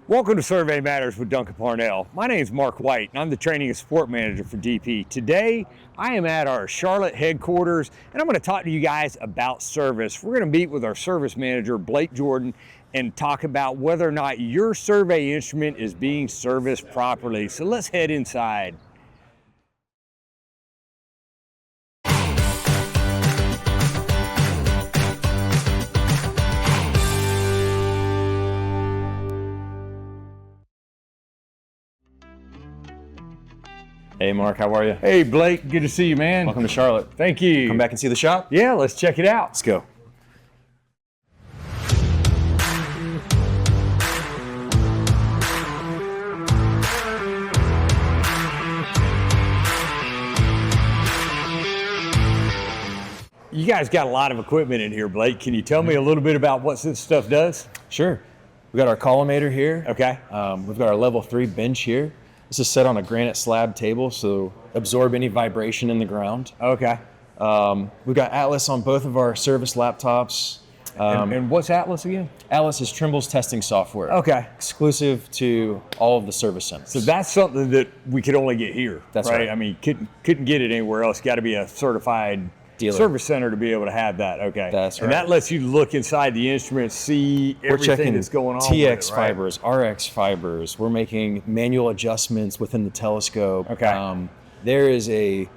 Welcome to Survey Matters with Duncan-Parnell. My name is Mark White, and I'm the Training and Support Manager for DP. Today, I am at our Charlotte headquarters, and I'm going to talk to you guys about service. We're going to meet with our service manager, Blake Jordan, and talk about whether or not your survey instrument is being serviced properly. So let's head inside. Hey Mark, how are you? Hey Blake, good to see you, man. Welcome to Charlotte. Thank you. Come back and see the shop? Yeah, let's check it out. Let's go. You guys got a lot of equipment in here, Blake. Can you tell me a little bit about what this stuff does? Sure. We've got our collimator here. Okay. We've got our level 3 bench here. This is set on a granite slab table, so absorb any vibration in the ground. Okay. We've got Atlas on both of our service laptops. And what's Atlas again? Atlas is Trimble's testing software. Okay. Exclusive to all of the service centers. So that's something that we could only get here. That's right. I mean, couldn't get it anywhere else. Got to be a certified dealer service center to be able to have that. Okay. That's right. And that lets you look inside the instrument, see everything that's going on. TX with it, right? fibers, RX fibers. We're making manual adjustments within the telescope. Okay. There is a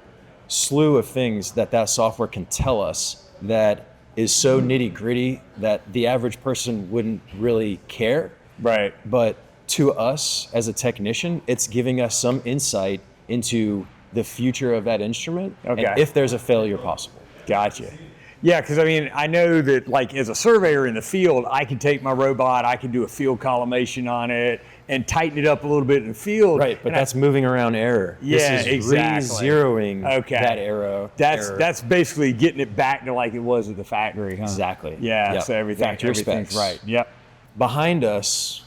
slew of things that software can tell us that is so nitty gritty that the average person wouldn't really care. Right. But to us as a technician, it's giving us some insight into the future of that instrument, okay, and if there's a failure possible. Gotcha. Yeah, because I mean, I know that like as a surveyor in the field, I can take my robot, I can do a field collimation on it and tighten it up a little bit in the field. Right, but that's moving around error. Yeah, this is exactly. re-zeroing okay. that error. That's basically getting it back to like it was at the factory, huh? Exactly. Yeah, yep. so everything's specs. right. Yep. Behind us,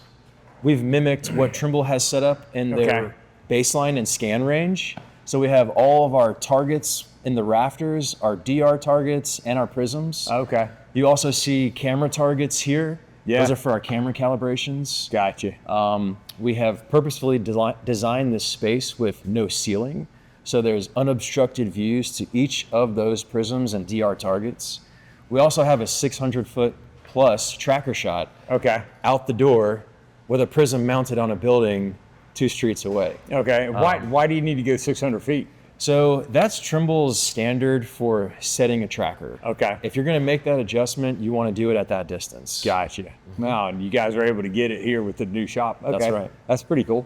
we've mimicked what Trimble has set up in their baseline and scan range. So we have all of our targets in the rafters, our DR targets, and our prisms. Okay. You also see camera targets here. Yeah. Those are for our camera calibrations. Gotcha. We have purposefully designed this space with no ceiling. So there's unobstructed views to each of those prisms and DR targets. We also have a 600-foot plus tracker shot out the door with a prism mounted on a building 2 streets away. Okay. Why do you need to go 600 feet? So that's Trimble's standard for setting a tracker. Okay. If you're going to make that adjustment, you want to do it at that distance. Gotcha. Wow, and you guys are able to get it here with the new shop. Okay. That's right. That's pretty cool.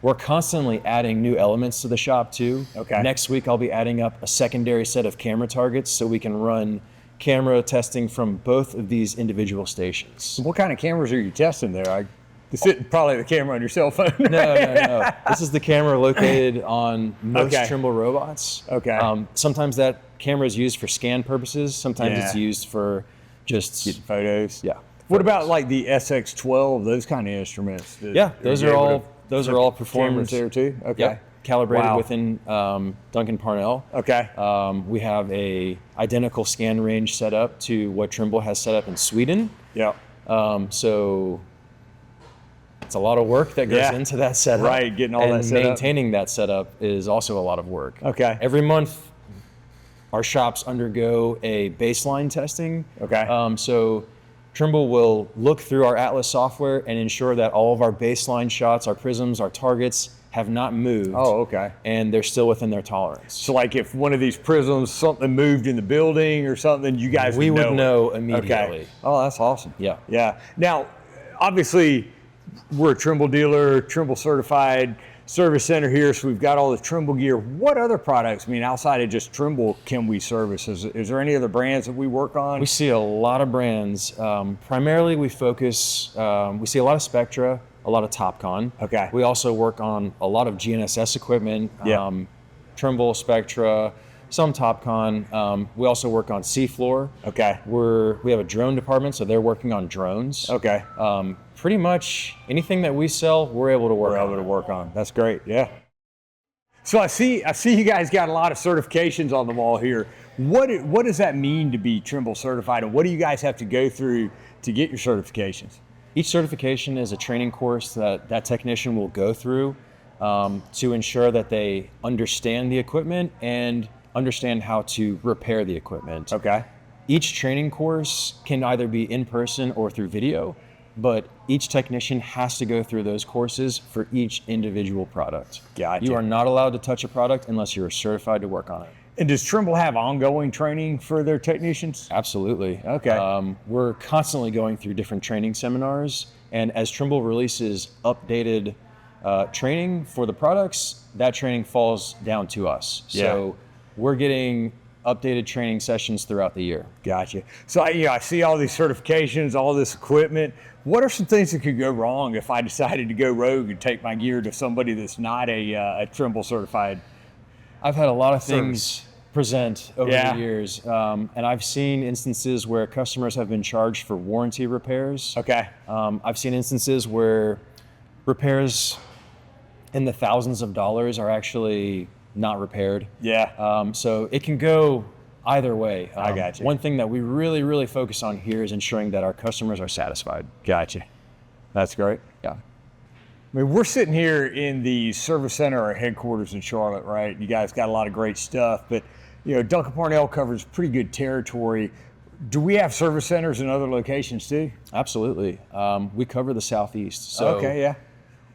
We're constantly adding new elements to the shop too. Okay. Next week I'll be adding up a secondary set of camera targets so we can run camera testing from both of these individual stations. What kind of cameras are you testing there? This isn't probably the camera on your cell phone. No. This is the camera located on most Trimble robots. Okay. Sometimes that camera is used for scan purposes. Sometimes it's used for just getting photos. Yeah. What about like the SX12, those kind of instruments? Yeah, those are all performance there too. Okay. Yep. Calibrated within Duncan-Parnell. Okay. We have a identical scan range set up to what Trimble has set up in Sweden. Yeah. So it's a lot of work that goes into that setup. Right, getting all that set up. And maintaining that setup is also a lot of work. Okay. Every month, our shops undergo a baseline testing. Okay. So Trimble will look through our Atlas software and ensure that all of our baseline shots, our prisms, our targets have not moved. Oh, okay. And they're still within their tolerance. So like if one of these prisms, something moved in the building or something, you guys would know know immediately. Okay. Oh, that's awesome. Yeah. Yeah. Now, obviously, we're a Trimble dealer, Trimble certified service center here, so we've got all the Trimble gear. What other products, I mean, outside of just Trimble, can we service? Is there any other brands that we work on? We see a lot of brands. Primarily, we focus, we see a lot of Spectra, a lot of Topcon. Okay. We also work on a lot of GNSS equipment, Trimble, Spectra, some Topcon. We also work on seafloor. Okay. We have a drone department, so they're working on drones. Okay. Pretty much anything that we sell, we're able to work on. That's great. Yeah. So I see you guys got a lot of certifications on the wall here. What does that mean to be Trimble certified, and what do you guys have to go through to get your certifications? Each certification is a training course that technician will go through to ensure that they understand the equipment and understand how to repair the equipment. Okay. Each training course can either be in person or through video, but each technician has to go through those courses for each individual product. Gotcha. You are not allowed to touch a product unless you're certified to work on it. And does Trimble have ongoing training for their technicians? Absolutely. Okay. We're constantly going through different training seminars, and as Trimble releases updated training for the products, that training falls down to us. So we're getting updated training sessions throughout the year. Gotcha. So I see all these certifications, all this equipment. What are some things that could go wrong if I decided to go rogue and take my gear to somebody that's not a Trimble certified? I've had a lot of things present over Yeah. the years, and I've seen instances where customers have been charged for warranty repairs. Okay. I've seen instances where repairs in the thousands of dollars are actually not repaired. Yeah. So it can go either way. I got you. One thing that we really, really focus on here is ensuring that our customers are satisfied. Gotcha. That's great. Yeah. I mean, we're sitting here in the service center or headquarters in Charlotte, right? You guys got a lot of great stuff, but Duncan-Parnell covers pretty good territory. Do we have service centers in other locations too? Absolutely. We cover the Southeast. So Okay, yeah.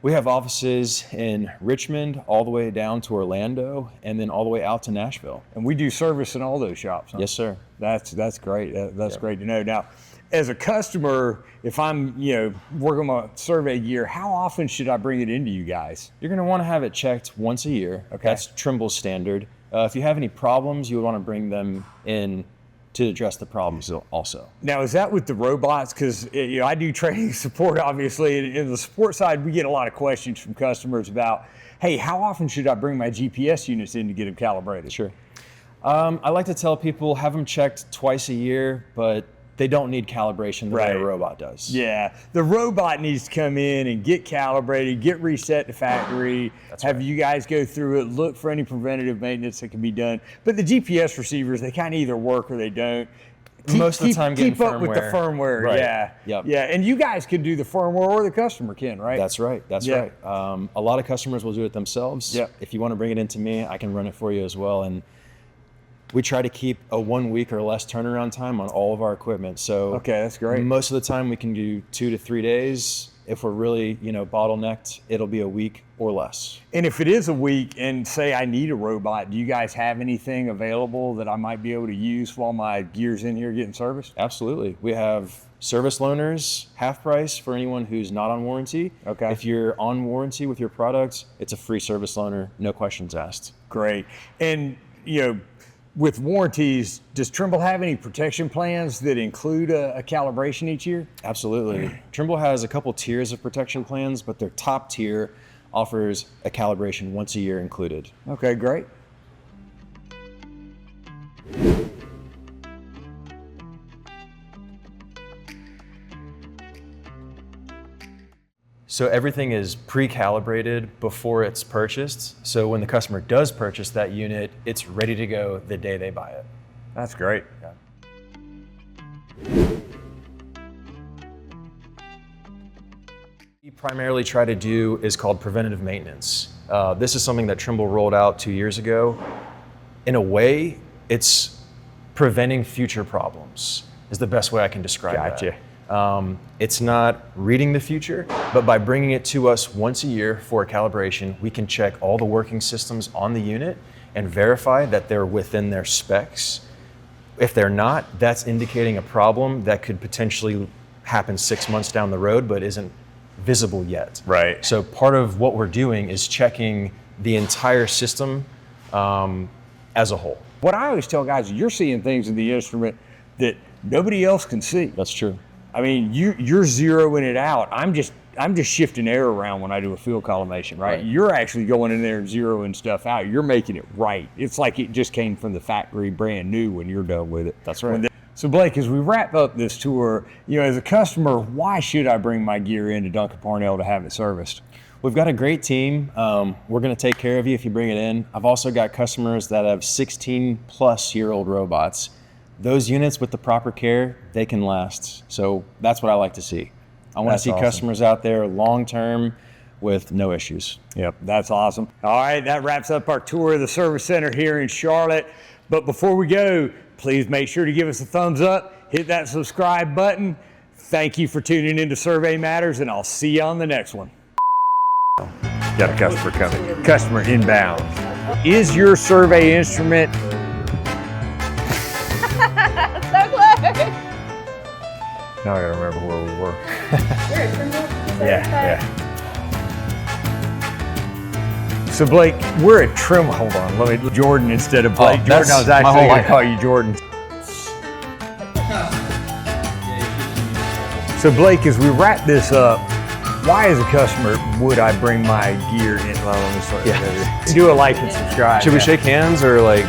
we have offices in Richmond all the way down to Orlando and then all the way out to Nashville. And we do service in all those shops. Huh? Yes, sir. That's great. That's great to know. Now, as a customer, if I'm working on survey gear, how often should I bring it into you guys? You're going to want to have it checked once a year. Okay. That's Trimble's standard. If you have any problems, you would want to bring them in to address the problems also. Now, is that with the robots? Because I do training support, obviously, and in the support side, we get a lot of questions from customers about, hey, how often should I bring my GPS units in to get them calibrated? Sure. I like to tell people have them checked twice a year, but they don't need calibration the way a robot does. Yeah, the robot needs to come in and get calibrated, get reset to factory, have you guys go through it, look for any preventative maintenance that can be done. But the GPS receivers, they kind of either work or they don't. Most of the time keep getting up with the firmware. Right. Yeah. Yep. Yeah, and you guys can do the firmware or the customer can, right? That's right. That's Yeah. right. A lot of customers will do it themselves. Yep. If you want to bring it into me, I can run it for you as well. And we try to keep a 1 week or less turnaround time on all of our equipment. So Okay, that's great. most of the time we can do 2 to 3 days. If we're really, bottlenecked, it'll be a week or less. And if it is a week and say I need a robot, do you guys have anything available that I might be able to use while my gear's in here getting serviced? Absolutely. We have service loaners, half price for anyone who's not on warranty. Okay. If you're on warranty with your product, it's a free service loaner, no questions asked. Great. And, with warranties, does Trimble have any protection plans that include a calibration each year? Absolutely. Trimble has a couple tiers of protection plans, but their top tier offers a calibration once a year included. Okay, great. So everything is pre-calibrated before it's purchased. So when the customer does purchase that unit, it's ready to go the day they buy it. That's great. Yeah. We primarily try to do is called preventative maintenance. This is something that Trimble rolled out 2 years ago. In a way, it's preventing future problems is the best way I can describe Gotcha. that. It's not reading the future, but by bringing it to us once a year for a calibration, we can check all the working systems on the unit and verify that they're within their specs. If they're not, that's indicating a problem that could potentially happen 6 months down the road, but isn't visible yet. Right. So part of what we're doing is checking the entire system as a whole. What I always tell guys, you're seeing things in the instrument that nobody else can see. That's true. I mean, you're zeroing it out. I'm just shifting air around when I do a field collimation, right? You're actually going in there and zeroing stuff out. You're making it right. It's like it just came from the factory brand new when you're done with it. That's right. So Blake, as we wrap up this tour, as a customer, why should I bring my gear into Duncan-Parnell to have it serviced? We've got a great team. We're going to take care of you if you bring it in. I've also got customers that have 16-plus-year-old robots. Those units with the proper care, they can last. So that's what I like to see. I want to That's see awesome. customers out there long-term with no issues. Yep, that's awesome. All right, that wraps up our tour of the service center here in Charlotte. But before we go, please make sure to give us a thumbs up, hit that subscribe button. Thank you for tuning into Survey Matters, and I'll see you on the next one. Got a customer coming. Customer inbound. Is your survey instrument? So close. Now I gotta remember where we were. We're at Trimble. Yeah. So Blake, we're at Trimble. Hold on, let me Jordan instead of Blake. Oh, Jordan, I was actually whole gonna life. call you Jordan. So Blake, as we wrap this up, why as a customer would I bring my gear in? Well, let me start. Yeah. Do a like and subscribe. Should we shake hands or like?